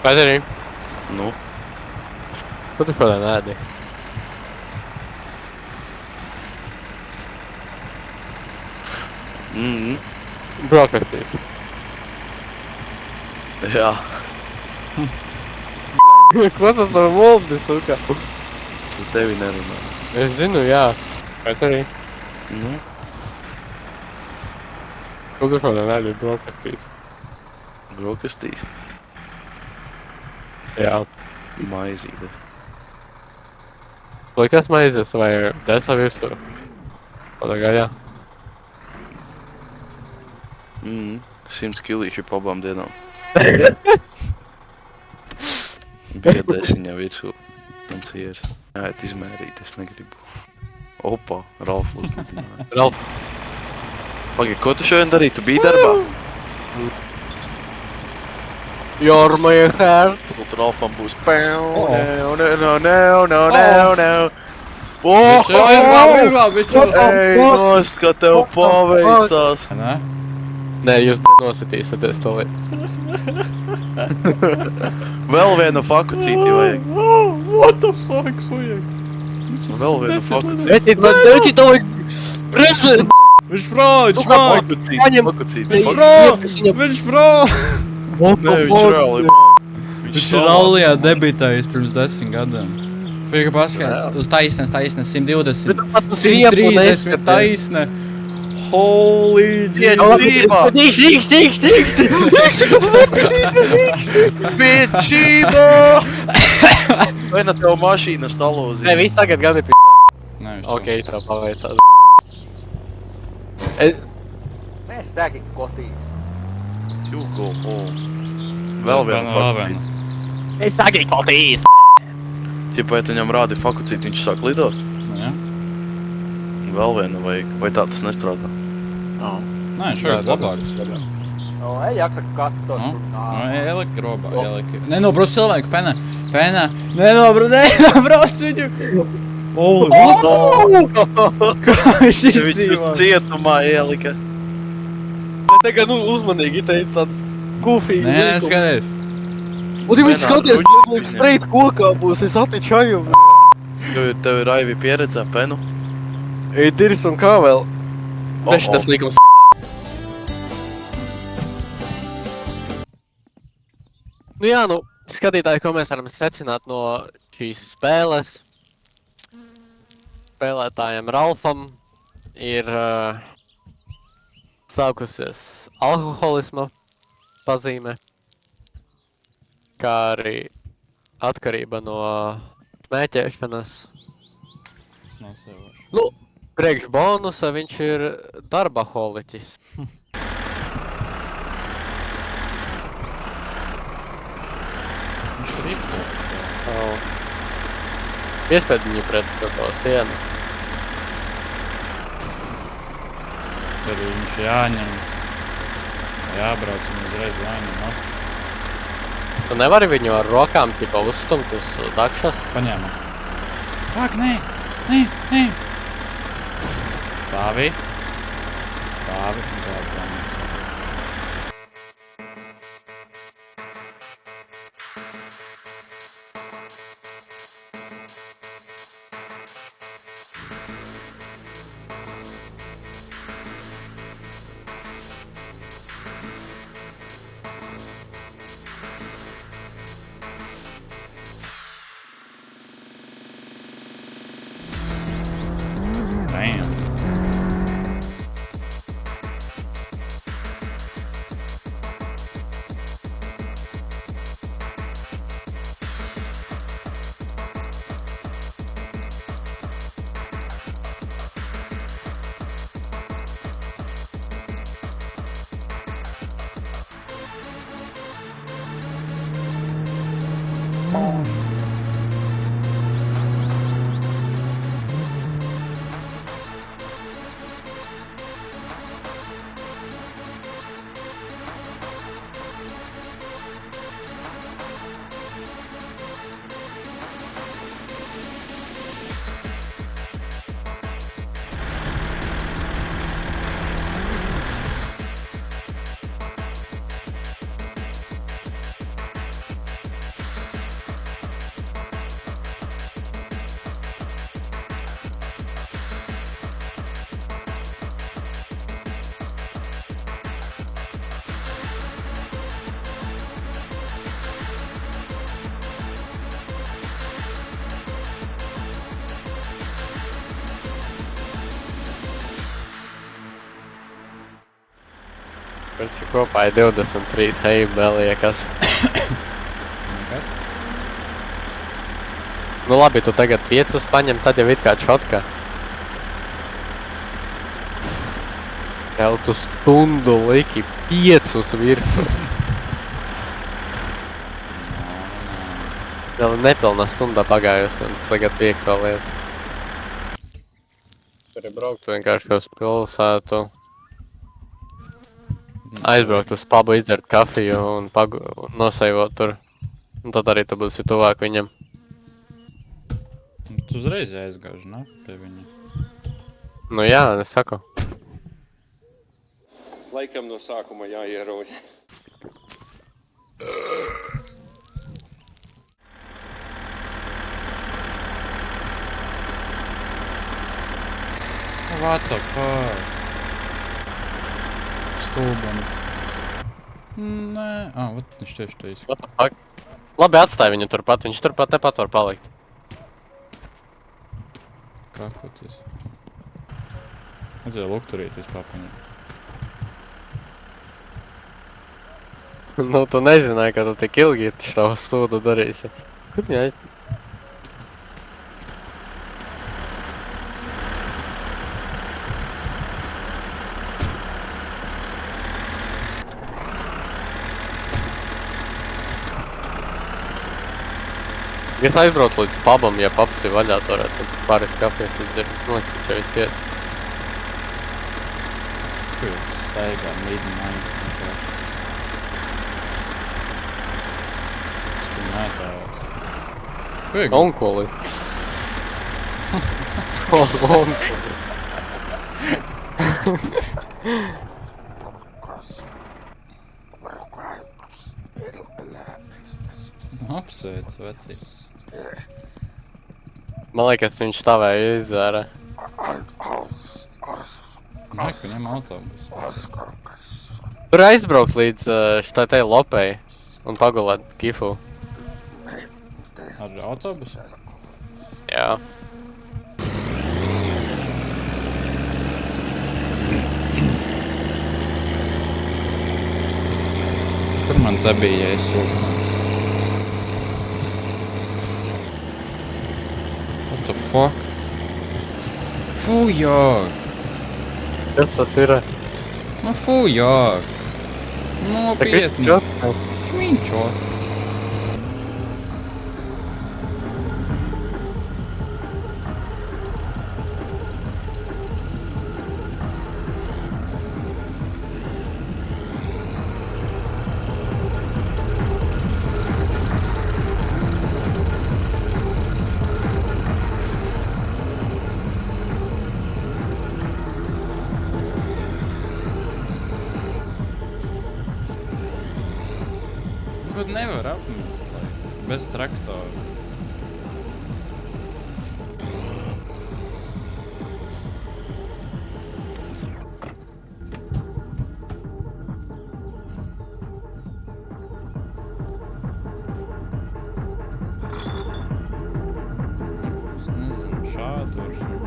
Pēterī, Nu, ko tu šodien ēdi? Brokastīs. jā. Ko tas par muldi, suka? Es ar tevi nerunāju. Es zinu, jā. Pēterī, Nu, ko tu šodien ēdi brokastīs? brokastīs. Jā. Maizītes. Likas maizes vai desa virsū? Kādā gaļā? 100 kilīši pa abām dienām. Bija desiņa virsū. Un sieras. Jāiet izmērīt, es negribu. Opa, Ralf uzlidināja. Ralf. Pagi, ko tu šodien darīji? Tu biji darbā? You're my heart. Tur Ralfam būs no. Ej, nost, kā tev paveicās. Nē, jūs nosacīsieties to lietu. Vēl vienu fakucīti vajag. What the fuck, vajag? Vēl vienu fakucīti. Vecīt, man devicīt to vajag prezent. Viņš frāģis, vajag! Fakucīti. Viņš frā! Nē, viņš reāli. Viņš ir Aulijā debitējis pirms 10 gadiem. Fika paskatās, uz taisnes, 120, 130 taisne. Holy Jesus! Piečība! Vai ne tev mašīna salūzīs? Nē, viss tagad gan ir p***. Nē, viņš Ok, tā paveicās. Mene säkin kotiin. Jūko, Vēl vienu fakucīti. Es sāku kotīs. Ja pēc viņam rādi fakucīti, viņš sāk lidot. Jā. Vēl vienu vajag. Vai tā tas nestrādā? Nē, šeit labāks. No, ei jaksa katsoa sun Ielika robā, ielika. Nenobrauc cilvēku, pena. Nenobrauc viņu. Kā es Viņu izdzīvoju? cietumā ielika. Tagad uzmanīgi, te ir tāds goofy. Nē, skaties. Un ja viņš Vienā skaties, ruģi liekas, streit kokā būs, es attiču aju. Tev ir Aivi pieredzē, penu. Ej, dirs un kā vēl? Neši tas līkums. Nu jā, skatītāji, ko mēs varam secināt no šīs spēles. Spēlētājiem Ralfam ir sākusies alkoholisma pazīme, kā arī atkarība no smēķēšanas. Es nesevošu. Nu, priekš bonusa viņš ir darbaholiķis. Viņš ir īpko. Piespēd viņu pret to sienu. Tad viņš jāņem. Jābrauc un uzreiz jāņem apši. Tu nevari viņu ar rokām tikai uzstumt uz dakšas? Paņēma. Fuck, nē! Stāvi. Un tā mēs. Damn. Viņš ir kopā ir 23 heibeli, kas. Nekas? Nu labi, tu tagad 5 paņem, tad jau it kā čotka. Jau tu stundu liki 5 virsū. Vēl nepilnā stundā pagājusi un tagad 5. lietas. Tur ir braukt vienkārši uz pilsētu. Aizbraukt uz pubu, izdzert kafiju un nosejot tur. Un tad arī tu būsi tuvāk viņam. Tu uzreiz aizgāži, ne? Pie viņa. Nu jā, es saku. Laikam no sākuma jāierauj. What the fuck? Stulbenis. Nē, vat viņš tieši teica. What the fuck? Labi, atstāj viņu turpat, viņš turpat tepat var palikt. Kakotis. Vajadzēja lukturīties papaņā. Nu, tu nezināji, ka tu tik ilgi tavu stūdu darīsi. Kur tu aiz... Es aizbraucu līdz pubam, ja pubs ir vaļā, tu varētu pāris kafijas izdzert. Nocīt jau ir piet. Fuck, staigā midnight. Skumētājās. Fuck. Onkuli. Onkuli. Apsveic, vecī. Man liekas, viņš stāvēja izzēra. Nē, ka ņem autobus. Tur aizbraukt līdz štai lopei un pagulēt kifu. Ar autobusu? Jā. Kur man te bija, ja es sūknā? What the fuck? Fujāk! Kas tas ir? Nu fujāk! Nopietni! čotka. Čmiņčot! Bet nevar apmest, bez traktora. Es nezinu, šādu var šeit.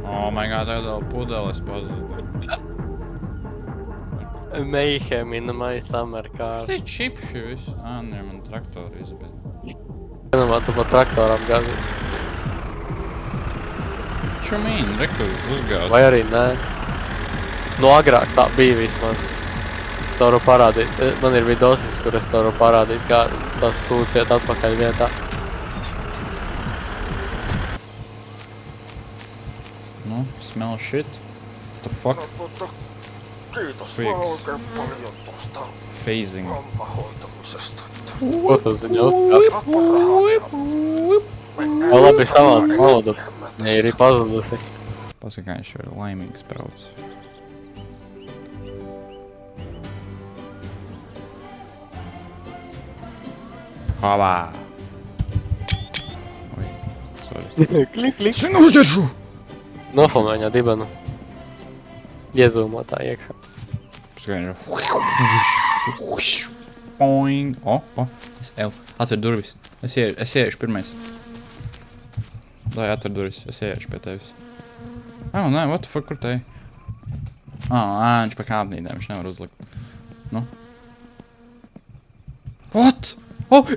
Oh my god, tagad vēl pudeles pazuda. Mayhem in my summer car. Kas tie čipši visu? Nē, man traktori izbēd. Vienamā tu pa traktoram gāzies. Čo mīn, reku uzgāz. Vai arī nē. Nu agrāk tā bija vismaz. Es tev varu parādīt. Man ir videosis, kur es tev varu parādīt, kā tas sūds iet atpakaļ vietā. Nu, smell shit. What the fuck? Kiitos Freaks. vaan oikein paljon tosta Phasing. hommahoitamisesta. Ko tu ziņā uzkāp? Vai labi savāc naudu? Ja ir pazudusi. Pasaka, viņš ir laimīgs brauc. Havā! Oi, sorry. Klik, klik. Sinu uzdešu! Nofilmē viņā dibenu. Iezūmā tā iekšā. Pasaka, viņš ir... Boing! Es eju. Atver durvis. Es iešu pirmais. Lai atver durvis. Es iešu pie tevis. Nē, what the fuck, kur te? Viņš pa kāpnītēm, viņš nevar uzlikt. Nu. What?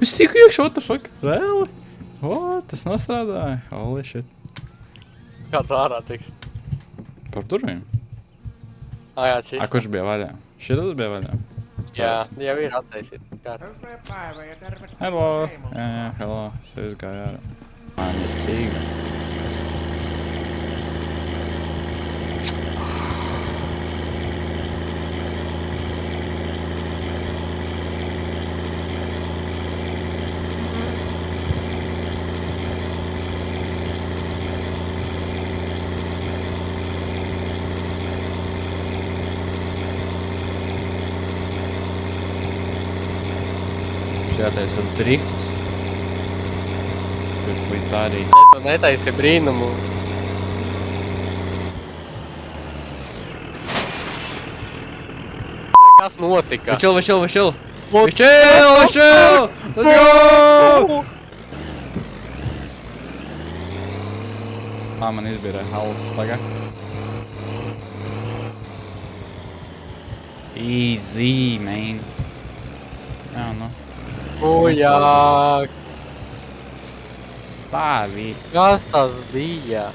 Es tiku iekšā, what the fuck? Really? What? Tas nostrādāja? Holy shit. Kā tu ārā tiks? Par durvīm? Jā, šis. Kurš bija vaļā? Šitas bija vaļā? Jā, jau ir attaisīt. Kā? Hello. Jā, hello. Es gāju ārā. Man ir cīga. Jātaisa drifts. Kur flitārī. Tu netaisi brīnumu. Kas notika? Višķil! What? Višķil! Let's go! Man izbira haus, pagā. Easy, man. Jā, nu. Jā, Stāvi. kas tas bija?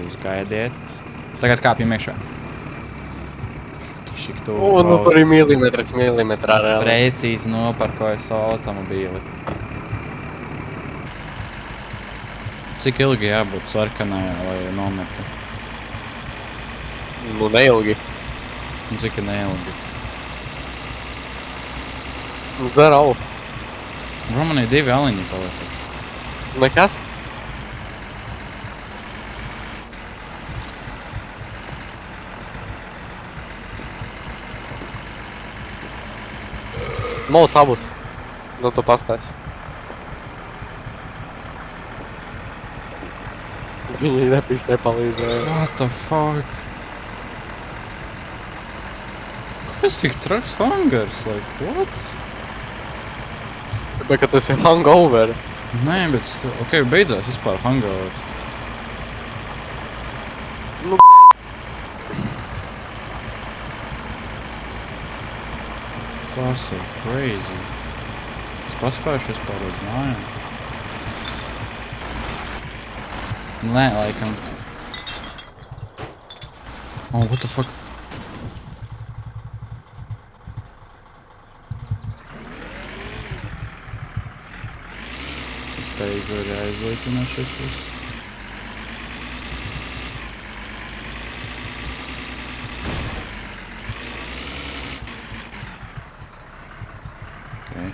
Uzgaidiet. Tagad kāpjam iekšā. Šik tu Nu tur ir milimetrā Es reāli. precīzi noparkoju savu automobīli. Cik ilgi jābūt sarkanai, lai nometu? Nu neilgi. Un cik ir neilgi? Nu darau. Man ir 2 aliņi palikuši. Nekas? Mauc abus. Nu tu paspēsi. Viņi nepalīdzēja. What the fuck? Kāpēc tik traks hangars? Like, what? Tāpēc, ka tas ir hangover. Nē, bet... Ok, beidzās vispār hangars. Nu, Tas ir crazy. Es paspējuši vispār uz mājām. Nē, laikam. What the fuck? Šis teigu ir jāizlaicina šis viss. Okay.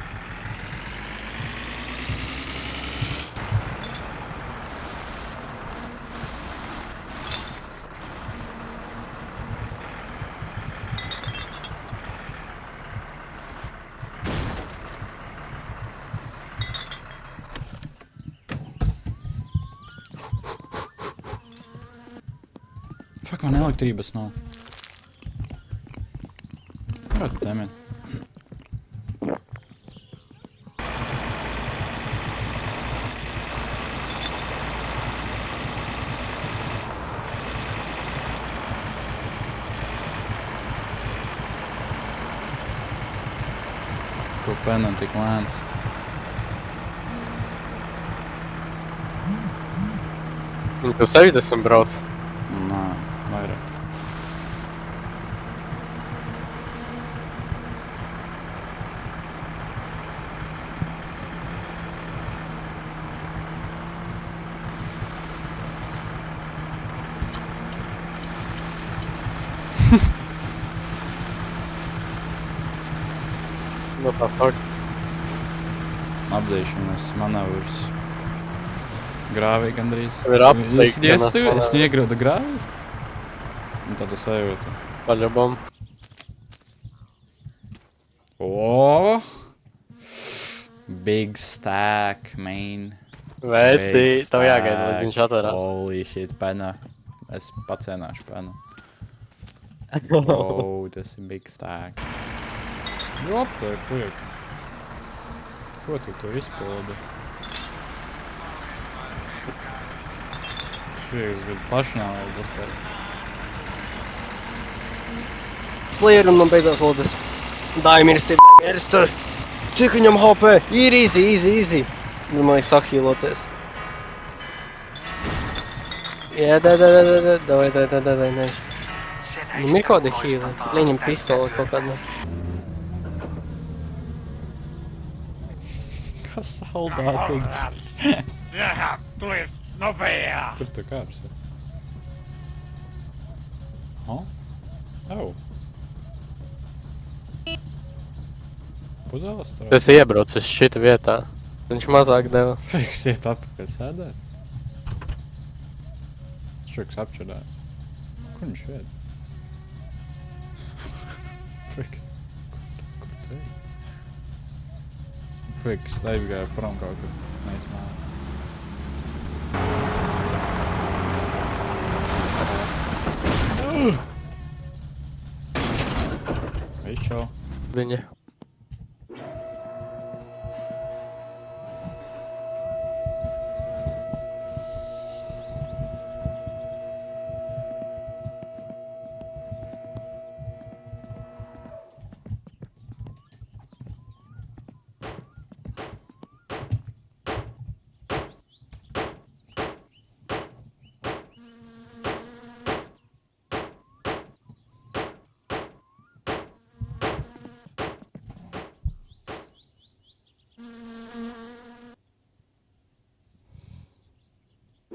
Fuck, man elektrības nav. God damn it. Ko penam tik lēns? Nu, tu 70 brauc. Nā, vairāk. Nu tā fuck. Apdzīšanās manevrs. Grāvī gandrīz. Tev ir apteikšanās Es iegraudu grāvī. Un tad es sajūtu. Paļabam. Big stack, man. Veci, tev jāgaida, līdz viņš atverās. Holy shit, pena. Es pacienāšu penu. Tas ir big stack. What the fuck? Ko tu izpildi? Šviegs, bet pašnām vēl bustēs. Playerim man beidzās lodas. Daimirst, mirst. Cik viņam HP? Ir easy. Domāju, sahīloties. Jā, davai, nice. Viņam ir kādi hīli. Viņam pistoli kaut kāda. Kas saldātiņš? Tuli nopeaa! Kur tu kāpsi? Oh? Pudeles tur? Es iebraucu uz šitu vietā. Viņš mazāk deva. Šviegs iet atpakaļ sēdēt. Šviegs apčurē. Kur viņš iet? Šviegs. Kur te ir? Šviegs aizgāja prom kaut kur. Neizmēlēs. Viss čau. Viņa.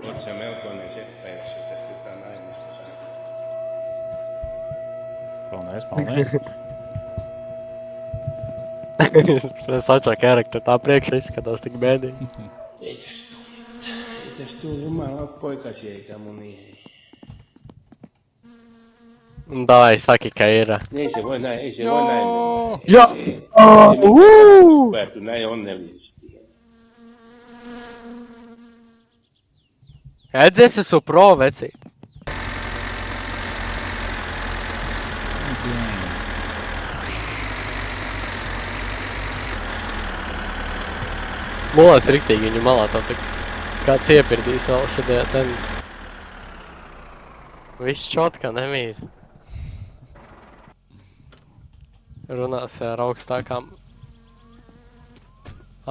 On se melkoinen seppä, jos se tehtytään naimista saada. Paldies. Es atšā karakter, tā priekšā izskatās tik bēdīgi. Ei tästä tuu jumala poikasi eikä muni. Davai, saki, ka ir. Ei se voi näin mennä. Ja! Pääty näin onnellisesti. Edz, es esmu pro, vecīt. Molas riktīgi viņu malā tā kāds iepirdīs vēl šodien ten. Viss čotka nemīs. Runās ar augstākām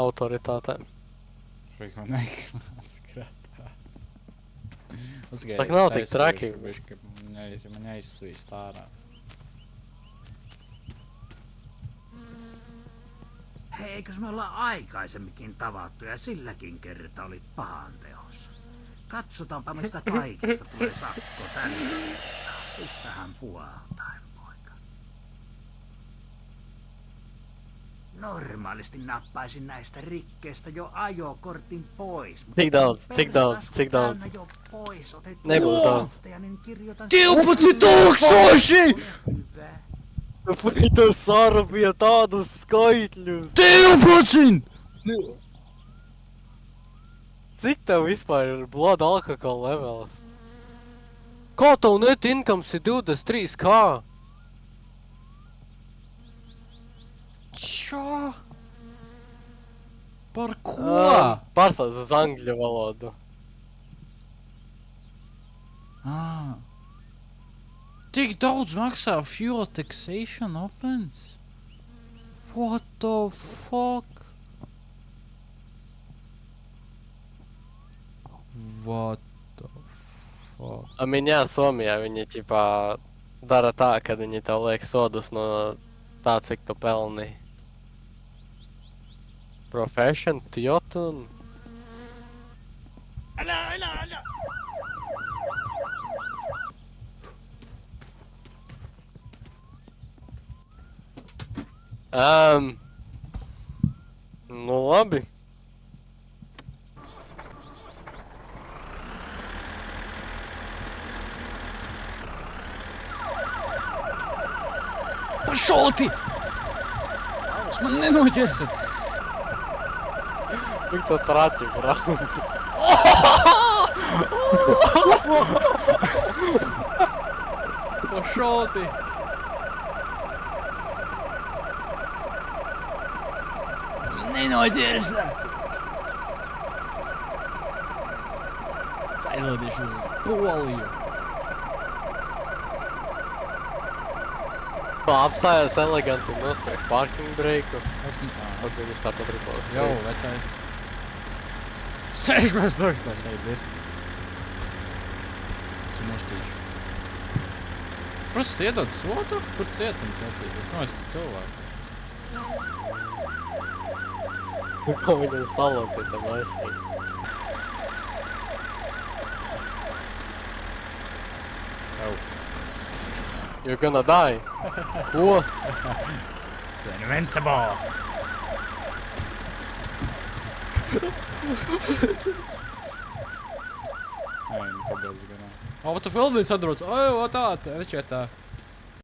autoritātēm. Šviegs man nekrāts skatās. Tak nav tik traki. Man jāizsvīst ārā. Hei, eikös me olla aikaisemminkin tavattu ja silläkin kerta olit pahanteos. Katsotaanpa mistä kaikesta tulee sakko tällä kertaa. Pistähän puoltain, poika. Normaalisti nappaisin näistä rikkeistä jo ajokortin pois, mutta Cik daudz? jo pois otettu Nebūs daudz. niin kirjoitan 12,000! hyvä. Vai tev sārabīja tādus skaitļus? 12! Cik tev vispār ir blood alkohola levels? Kā tev net incomes ir 23k? Čā? Par ko? Pārstāst uz angļu valodu. Tik daudz maksā fuel taxation offense? What the fuck? What the fuck? Viņā Somijā viņi ķipā dara tā, ka viņi tev liek sodus no tā, cik tu pelni. Profession, Tjotun. Älä! Nu labi. Pašauti! Jūs man nenoķersiet! Cik tu traķi, brālis? Pašauti! Nenoķersiet! Es aizlādīšu uz Poliju. Apstājās eleganti un nospēj parking breiku. Es Pat viņus tāpat ripos. jau, vecais. 16,000 šeit ir. Es muštīšu. Protams, iedod sotu? Kur cietums, vecīt? Es noistu cilvēku. Ko viņam salocīt tam aizpīt? Jau. You're gonna die. Ko? Invincible! Ai, nu kāpēc gan? O, tu filmī sadrots. O, tā, večetā.